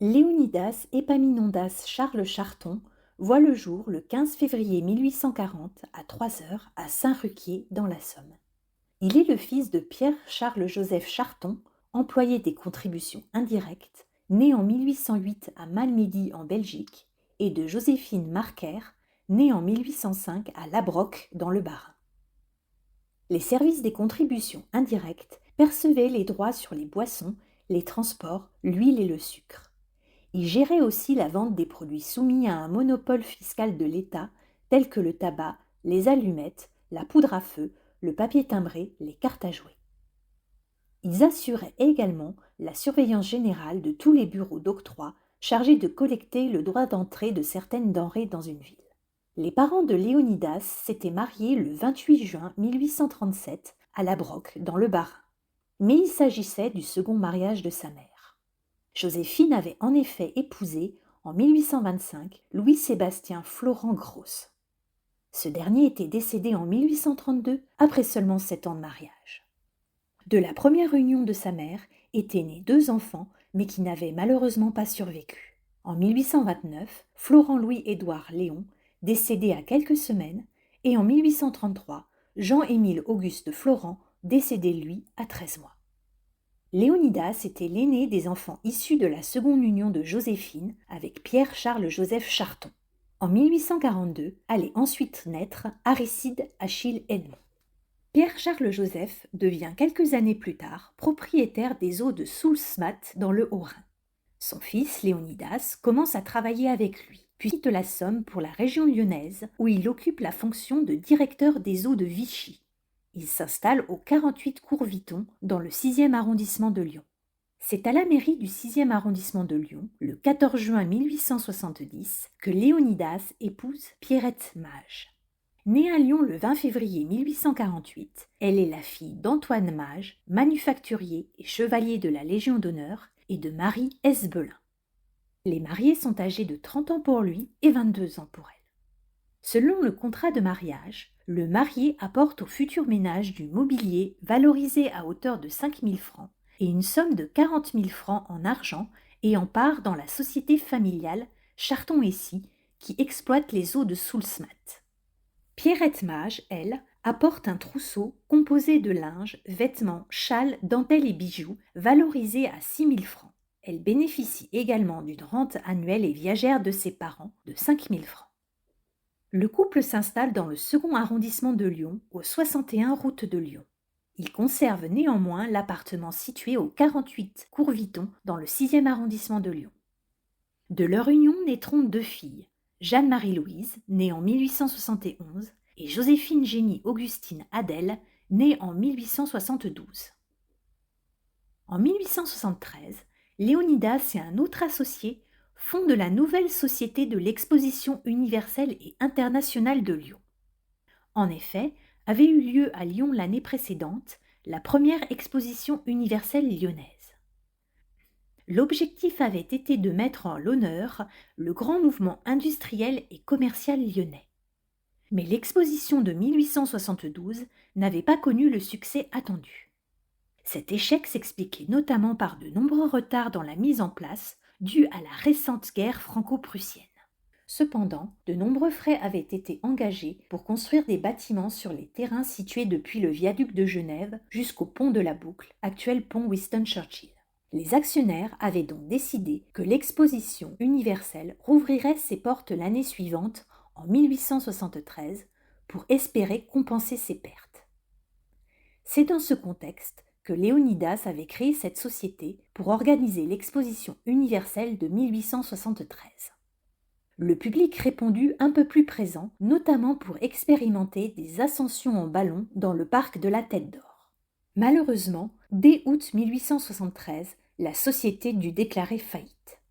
Léonidas Épaminondas Charles Charton voit le jour le 15 février 1840 à 3 heures à Saint-Ruquier dans la Somme. Il est le fils de Pierre-Charles-Joseph Charton, employé des contributions indirectes, né en 1808 à Malmedy en Belgique, et de Joséphine Marquer, née en 1805 à Labroque dans le Bas-Rhin. Les services des contributions indirectes percevaient les droits sur les boissons, les transports, l'huile et le sucre. Ils géraient aussi la vente des produits soumis à un monopole fiscal de l'État, tels que le tabac, les allumettes, la poudre à feu, le papier timbré, les cartes à jouer. Ils assuraient également la surveillance générale de tous les bureaux d'octroi chargés de collecter le droit d'entrée de certaines denrées dans une ville. Les parents de Léonidas s'étaient mariés le 28 juin 1837 à Labroque, dans le Bas-Rhin. Mais il s'agissait du second mariage de sa mère. Joséphine avait en effet épousé, en 1825, Louis-Sébastien Florent Gross. Ce dernier était décédé en 1832, après seulement 7 ans de mariage. De la première union de sa mère étaient nés 2 enfants, mais qui n'avaient malheureusement pas survécu. En 1829, Florent-Louis-Édouard Léon, décédé à quelques semaines, et en 1833, Jean-Émile Auguste Florent, décédé lui à 13 mois. Léonidas était l'aîné des enfants issus de la seconde union de Joséphine avec Pierre-Charles-Joseph Charton. En 1842, allait ensuite naître Aristide Achille Edmond. Pierre-Charles-Joseph devient quelques années plus tard propriétaire des eaux de Soulsmat dans le Haut-Rhin. Son fils, Léonidas, commence à travailler avec lui, puis quitte la Somme pour la région lyonnaise où il occupe la fonction de directeur des eaux de Vichy. Il s'installe au 48 cours Viton dans le 6e arrondissement de Lyon. C'est à la mairie du 6e arrondissement de Lyon, le 14 juin 1870, que Léonidas épouse Pierrette Mage. Née à Lyon le 20 février 1848, elle est la fille d'Antoine Mage, manufacturier et chevalier de la Légion d'honneur, et de Marie Esbelin. Les mariés sont âgés de 30 ans pour lui et 22 ans pour elle. Selon le contrat de mariage, le marié apporte au futur ménage du mobilier valorisé à hauteur de 5 000 francs et une somme de 40 000 francs en argent et en part dans la société familiale Charton et Cie qui exploite les eaux de Soulsmat. Pierrette Mage, elle, apporte un trousseau composé de linge, vêtements, châles, dentelles et bijoux valorisés à 6 000 francs. Elle bénéficie également d'une rente annuelle et viagère de ses parents de 5 000 francs. Le couple s'installe dans le second arrondissement de Lyon, au 61 route de Lyon. Il conserve néanmoins l'appartement situé au 48 cours Viton dans le 6e arrondissement de Lyon. De leur union naîtront 2 filles, Jeanne-Marie-Louise, née en 1871, et Joséphine Génie Augustine Adèle, née en 1872. En 1873, Léonidas et un autre associé fondent la nouvelle Société de l'Exposition universelle et internationale de Lyon. En effet, avait eu lieu à Lyon l'année précédente la première exposition universelle lyonnaise. L'objectif avait été de mettre en l'honneur le grand mouvement industriel et commercial lyonnais. Mais l'exposition de 1872 n'avait pas connu le succès attendu. Cet échec s'expliquait notamment par de nombreux retards dans la mise en place dus à la récente guerre franco-prussienne. Cependant, de nombreux frais avaient été engagés pour construire des bâtiments sur les terrains situés depuis le viaduc de Genève jusqu'au pont de la Boucle, actuel pont Winston Churchill. Les actionnaires avaient donc décidé que l'exposition universelle rouvrirait ses portes l'année suivante, en 1873, pour espérer compenser ces pertes. C'est dans ce contexte que Léonidas avait créé cette société pour organiser l'exposition universelle de 1873. Le public répondit un peu plus présent, notamment pour expérimenter des ascensions en ballon dans le parc de la Tête d'Or. Malheureusement, dès août 1873, la société dut déclarer faillite.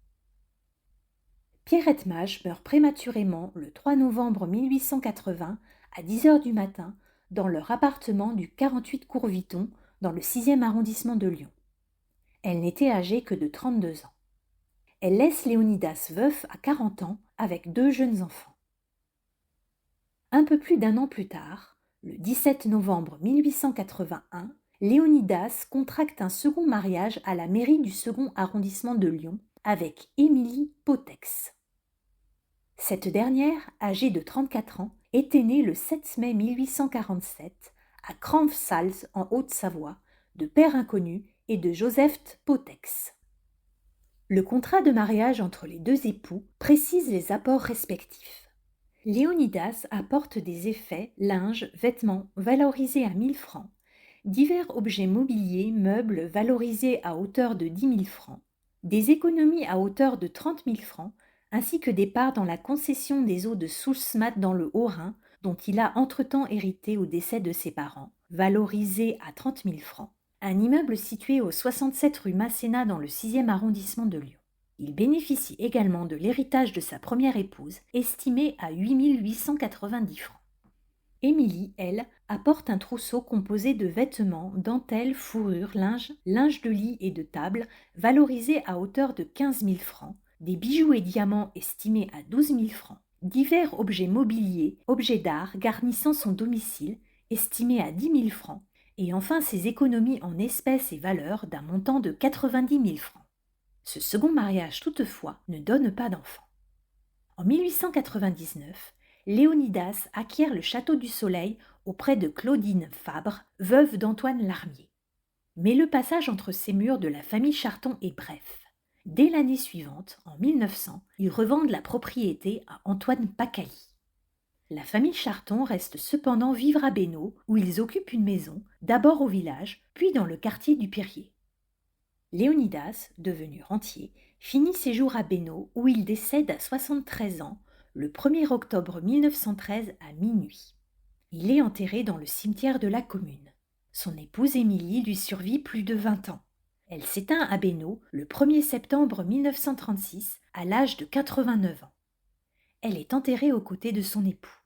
Pierrette Mage meurt prématurément le 3 novembre 1880 à 10 h du matin dans leur appartement du 48 cours Viton dans le 6e arrondissement de Lyon. Elle n'était âgée que de 32 ans. Elle laisse Léonidas veuf à 40 ans avec 2 jeunes enfants. Un peu plus d'1 an plus tard, le 17 novembre 1881, Léonidas contracte un second mariage à la mairie du second arrondissement de Lyon avec Émilie Potex. Cette dernière, âgée de 34 ans, était née le 7 mai 1847 à Cranves-Sals en Haute-Savoie, de père inconnu et de Joseph Potex. Le contrat de mariage entre les deux époux précise les apports respectifs. Léonidas apporte des effets, linges, vêtements valorisés à 1000 francs, divers objets mobiliers, meubles valorisés à hauteur de 10 000 francs, des économies à hauteur de 30 000 francs, ainsi que des parts dans la concession des eaux de Soulsmat dans le Haut-Rhin, dont il a entre-temps hérité au décès de ses parents, valorisés à 30 000 francs, un immeuble situé au 67 rue Masséna dans le 6e arrondissement de Lyon. Il bénéficie également de l'héritage de sa première épouse, estimé à 8 890 francs. Émilie, elle, apporte un trousseau composé de vêtements, dentelles, fourrures, linge de lit et de table, valorisés à hauteur de 15 000 francs, des bijoux et diamants estimés à 12 000 francs, divers objets mobiliers, objets d'art garnissant son domicile, estimés à 10 000 francs, et enfin ses économies en espèces et valeurs d'un montant de 90 000 francs. Ce second mariage, toutefois, ne donne pas d'enfant. En 1899, Léonidas acquiert le Château du Soleil auprès de Claudine Fabre, veuve d'Antoine Larmier. Mais le passage entre ces murs de la famille Charton est bref. Dès l'année suivante, en 1900, ils revendent la propriété à Antoine Pacali. La famille Charton reste cependant vivre à Bénaud, où ils occupent une maison, d'abord au village, puis dans le quartier du Pirier. Léonidas, devenu rentier, finit ses jours à Bénaud, où il décède à 73 ans, le 1er octobre 1913 à minuit. Il est enterré dans le cimetière de la commune. Son épouse Émilie lui survit plus de 20 ans. Elle s'éteint à Bénaud le 1er septembre 1936 à l'âge de 89 ans. Elle est enterrée aux côtés de son époux.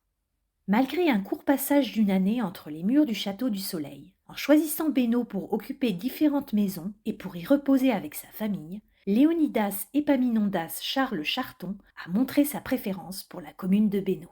Malgré un court passage d'une année entre les murs du Château du Soleil, en choisissant Bénaud pour occuper différentes maisons et pour y reposer avec sa famille, Léonidas Épaminondas Charles Charton a montré sa préférence pour la commune de Bénaud.